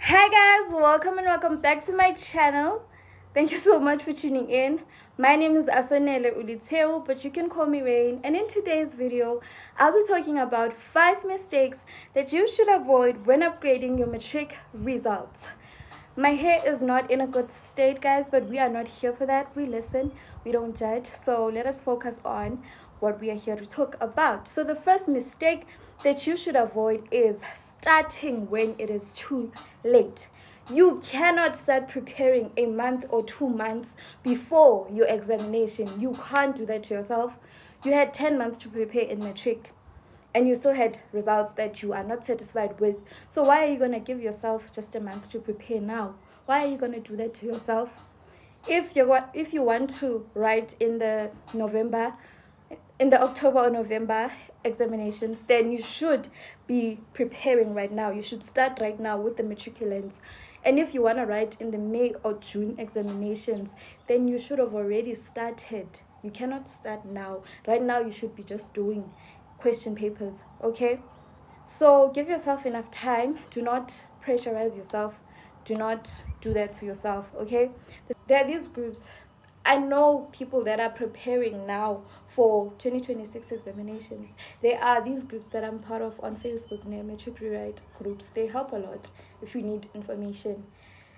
Hi guys, welcome and welcome back to my channel. Thank you so much for tuning in. My name is Asonele U, but you can call me Rain. And in today's video, I'll be talking about 5 mistakes that you should avoid when upgrading your matric results. My hair is not in a good state, guys, but we are not here for that. We listen, we don't judge. So let us focus on what we are here to talk about. So the first mistake that you should avoid is starting when it is too late. You cannot start preparing a month or 2 months before your examination. You can't do that to yourself. You had 10 months to prepare in matric and you still had results that you are not satisfied with. So why are you going to give yourself just a month to prepare now? Why are you going to do that to yourself? If you want to write in the October or November examinations, then you should be preparing right now. You should start right now with the matriculants. And if you want to write in the May or June examinations, then you should have already started. You cannot start now. Right now, you should be just doing question papers, okay? So give yourself enough time. Do not pressurize yourself. Do not do that to yourself, okay? There are these groups. I know people that are preparing now for 2026 examinations. There are these groups that I'm part of on Facebook, near Matric Rewrite groups. They help a lot if you need information.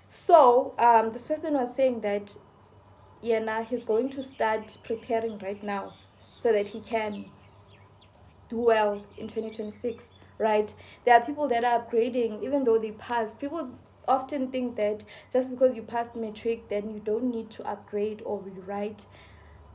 So this person was saying that he's going to start preparing right now so that he can do well in 2026, right? There are people that are upgrading even though they passed. People often think that just because you passed matric, then you don't need to upgrade or rewrite.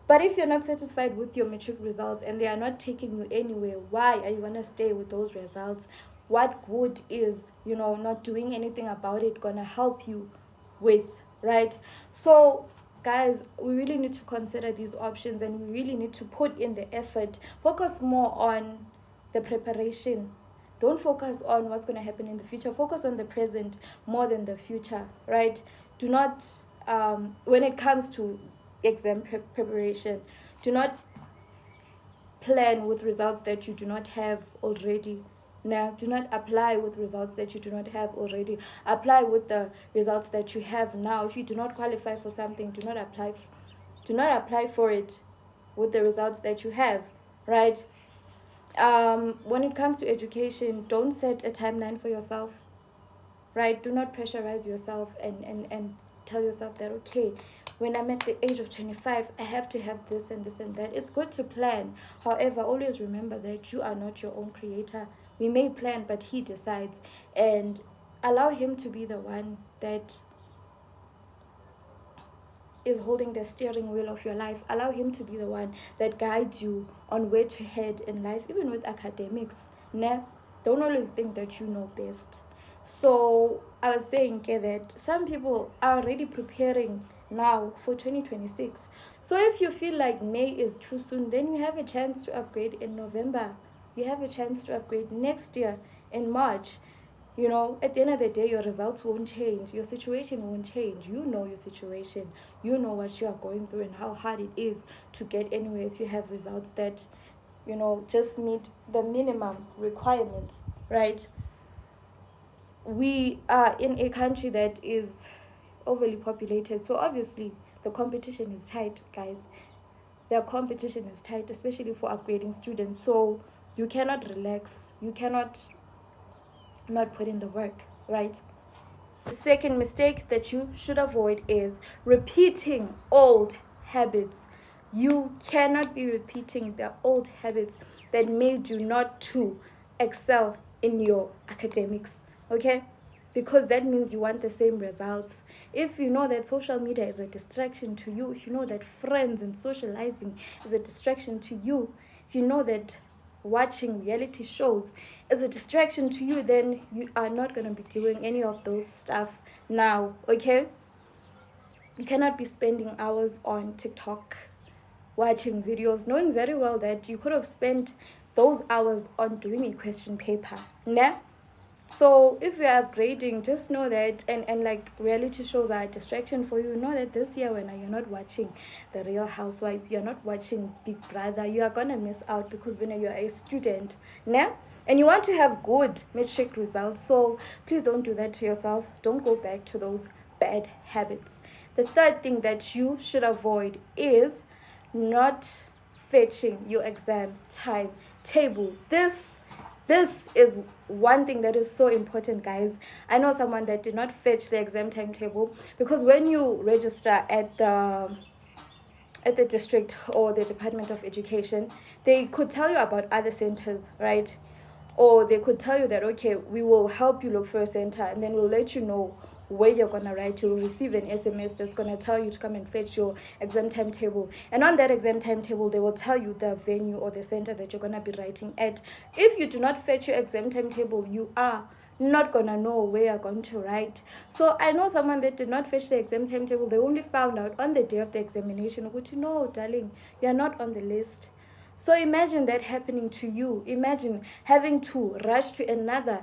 But if you're not satisfied with your matric results and they are not taking you anywhere, why are you going to stay with those results? What good is, not doing anything about it going to help you with, right? So guys, we really need to consider these options and we really need to put in the effort. Focus more on the preparation. Don't focus on what's going to happen in the future. Focus on the present more than the future, right? Do not when it comes to exam preparation, do not plan with results that you do not have already. Now, do not apply with results that you do not have already. Apply with the results that you have now. If you do not qualify for something, do not apply for it with the results that you have, right? When it comes to education, don't set a timeline for yourself, right? Do not pressurize yourself and tell yourself that, okay, when I'm at the age of 25, I have to have this and this and that. It's good to plan. However, always remember that you are not your own creator. We may plan, but he decides. And allow him to be the one that is holding the steering wheel of your life. Allow him to be the one that guides you on where to head in life, even with academics. Don't always think that you know best. So I was saying that some people are already preparing now for 2026. So if you feel like May is too soon, then you have a chance to upgrade in November. You have a chance to upgrade next year in March. At the end of the day, your results won't change. Your situation won't change. You know your situation. You know what you are going through and how hard it is to get anywhere if you have results that, just meet the minimum requirements, right? We are in a country that is overly populated. So obviously, the competition is tight, guys. The competition is tight, especially for upgrading students. So you cannot relax. You cannot not put in the work, right? The second mistake that you should avoid is repeating old habits. You cannot be repeating the old habits that made you not to excel in your academics, okay? Because that means you want the same results. If you know that social media is a distraction to you, if you know that friends and socializing is a distraction to you, if you know that watching reality shows is a distraction to you, then you are not going to be doing any of those stuff now, okay? You cannot be spending hours on TikTok watching videos knowing very well that you could have spent those hours on doing a question paper. So if you're upgrading, just know that, and like reality shows are a distraction for you, know that this year when you're not watching The Real Housewives, you're not watching Big Brother, you are gonna miss out, because when you're a student now and you want to have good matric results, so please don't do that to yourself. Don't go back to those bad habits. The third thing that you should avoid is not fetching your exam timetable. This is one thing that is so important, guys. I know someone that did not fetch the exam timetable, because when you register at the district or the Department of Education, they could tell you about other centers, right? Or they could tell you that, okay, we will help you look for a center, and then we'll let you know where you're gonna write. You'll receive an SMS that's gonna tell you to come and fetch your exam timetable, and on that exam timetable they will tell you the venue or the center that you're gonna be writing at. If you do not fetch your exam timetable, you are not gonna know where you're going to write. So I know someone that did not fetch the exam timetable. They only found out on the day of the examination, but no, darling, you're not on the list. So imagine that happening to you. Imagine having to rush to another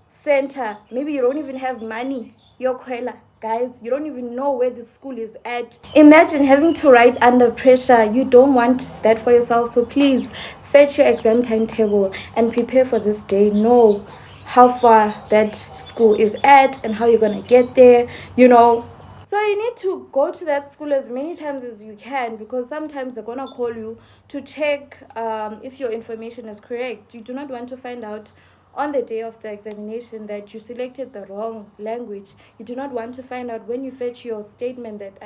center. Maybe you don't even have money. You're kwela. Guys, you don't even know where the school is at. Imagine having to write under pressure. You don't want that for yourself. So please fetch your exam timetable and prepare for this day. Know how far that school is at and how you're going to get there, you know. So you need to go to that school as many times as you can, because sometimes they're going to call you to check if your information is correct. You do not want to find out on the day of the examination that you selected the wrong language. You do not want to find out when you fetch your statement that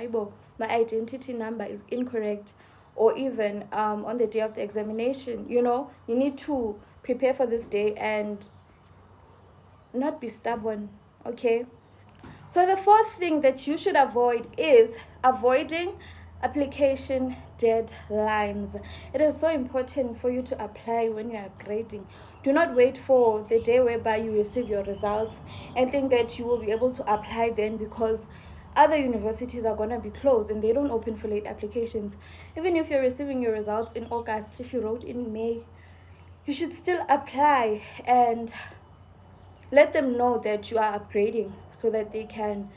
my identity number is incorrect, or even on the day of the examination. You know, you need to prepare for this day and not be stubborn, okay? So the fourth thing that you should avoid is avoiding application deadlines. It is so important for you to apply when you are grading. Do not wait for the day whereby you receive your results and think that you will be able to apply then, because other universities are going to be closed and they don't open for late applications. Even if you're receiving your results in August, if you wrote in May, you should still apply and let them know that you are upgrading, so that they can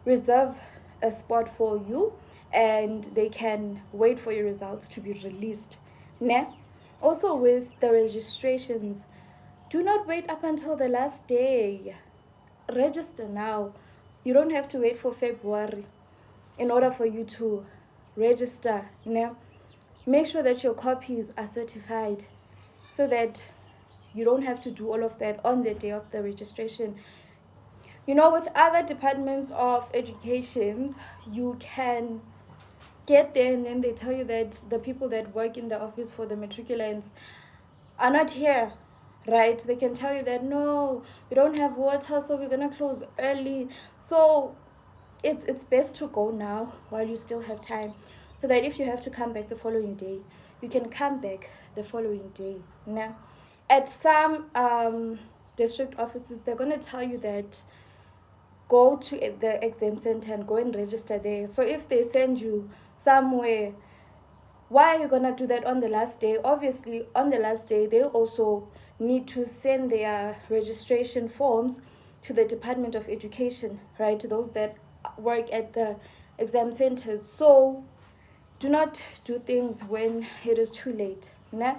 reserve a spot for you and they can wait for your results to be released. Ne? Also, with the registrations, do not wait up until the last day. Register now. You don't have to wait for February in order for you to register. Ne? Make sure that your copies are certified, so that you don't have to do all of that on the day of the registration. You know, with other departments of educations, you can get there and then they tell you that the people that work in the office for the matriculants are not here, right? They can tell you that, no, we don't have water, so we're gonna close early. So it's best to go now while you still have time, so that if you have to come back the following day, you can come back the following day. Now, at some district offices, they're going to tell you that go to the exam center and go and register there. So if they send you somewhere, why are you going to do that on the last day? Obviously, on the last day, they also need to send their registration forms to the Department of Education, right? To those that work at the exam centers. So do not do things when it is too late. Nah?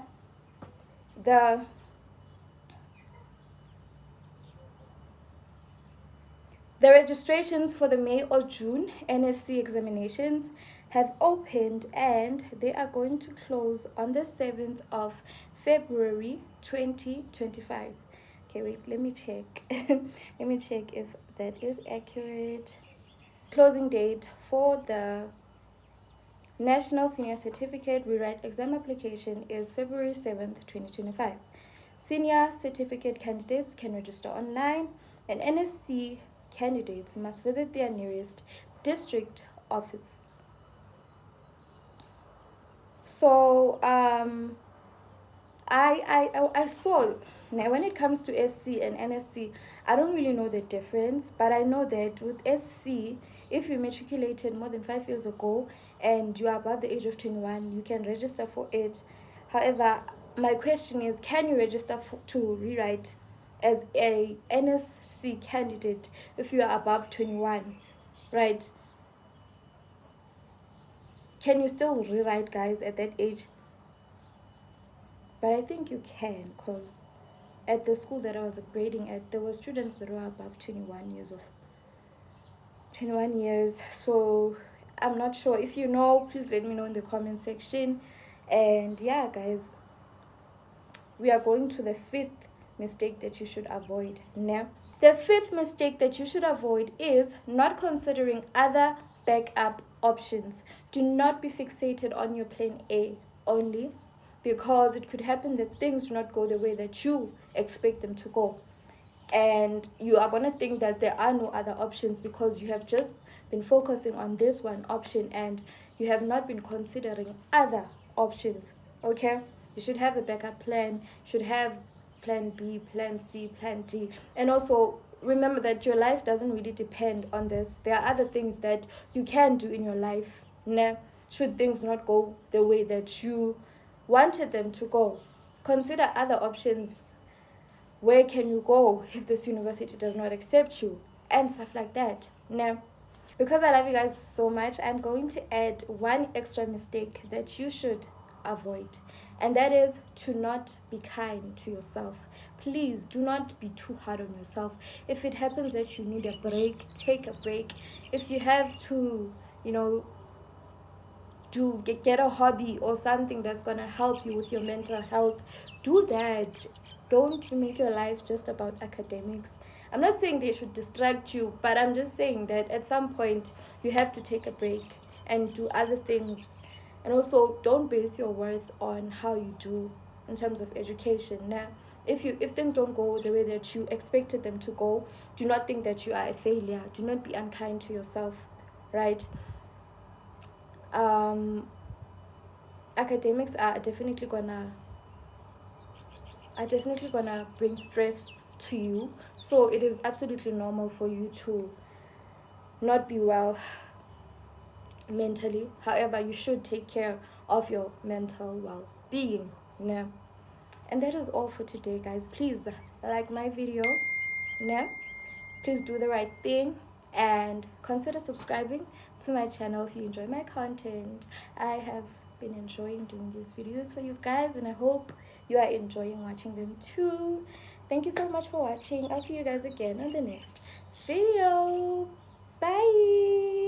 The registrations for the May or June NSC examinations have opened, and they are going to close on the 7th of February 2025. Okay, wait, let me check. Let me check if that is accurate. Closing date for the National Senior Certificate Rewrite Exam application is February 7th, 2025. Senior certificate candidates can register online, and NSC candidates must visit their nearest district office. So I saw, now when it comes to SC and NSC, I don't really know the difference, but I know that with SC, if you matriculated more than 5 years ago and you are above the age of 21, you can register for it. However, my question is, can you register to rewrite as a NSC candidate if you are above 21, right? Can you still rewrite, guys, at that age? But I think you can, because at the school that I was grading at, there were students that were above 21 years. So I'm not sure. If you know, please let me know in the comment section. And yeah, guys, we are going to the fifth mistake that you should avoid now. The fifth mistake that you should avoid is not considering other backup options. Do not be fixated on your plan A only, because it could happen that things do not go the way that you expect them to go. And you are going to think that there are no other options because you have just been focusing on this one option and you have not been considering other options. Okay? You should have a backup plan. You should have plan B, plan C, plan D. And also remember that your life doesn't really depend on this. There are other things that you can do in your life. Nah, should things not go the way that you wanted them to go. Consider other options. Where can you go if this university does not accept you? And stuff like that. Now, because I love you guys so much, I'm going to add one extra mistake that you should avoid. And that is to not be kind to yourself. Please do not be too hard on yourself. If it happens that you need a break, take a break. If you have to, get a hobby or something that's going to help you with your mental health, do that. Don't make your life just about academics. I'm not saying they should distract you, but I'm just saying that at some point you have to take a break and do other things. And also, don't base your worth on how you do in terms of education. Now, if things don't go the way that you expected them to go, do not think that you are a failure. Do not be unkind to yourself, right? Academics are definitely gonna bring stress to you, so it is absolutely normal for you to not be well mentally. However, you should take care of your mental well-being. Yeah. And that is all for today, guys. Please like my video. Yeah. Please do the right thing and consider subscribing to my channel if you enjoy my content. I have been enjoying doing these videos for you guys, and I hope you are enjoying watching them too. Thank you so much for watching. I'll see you guys again on the next video. Bye.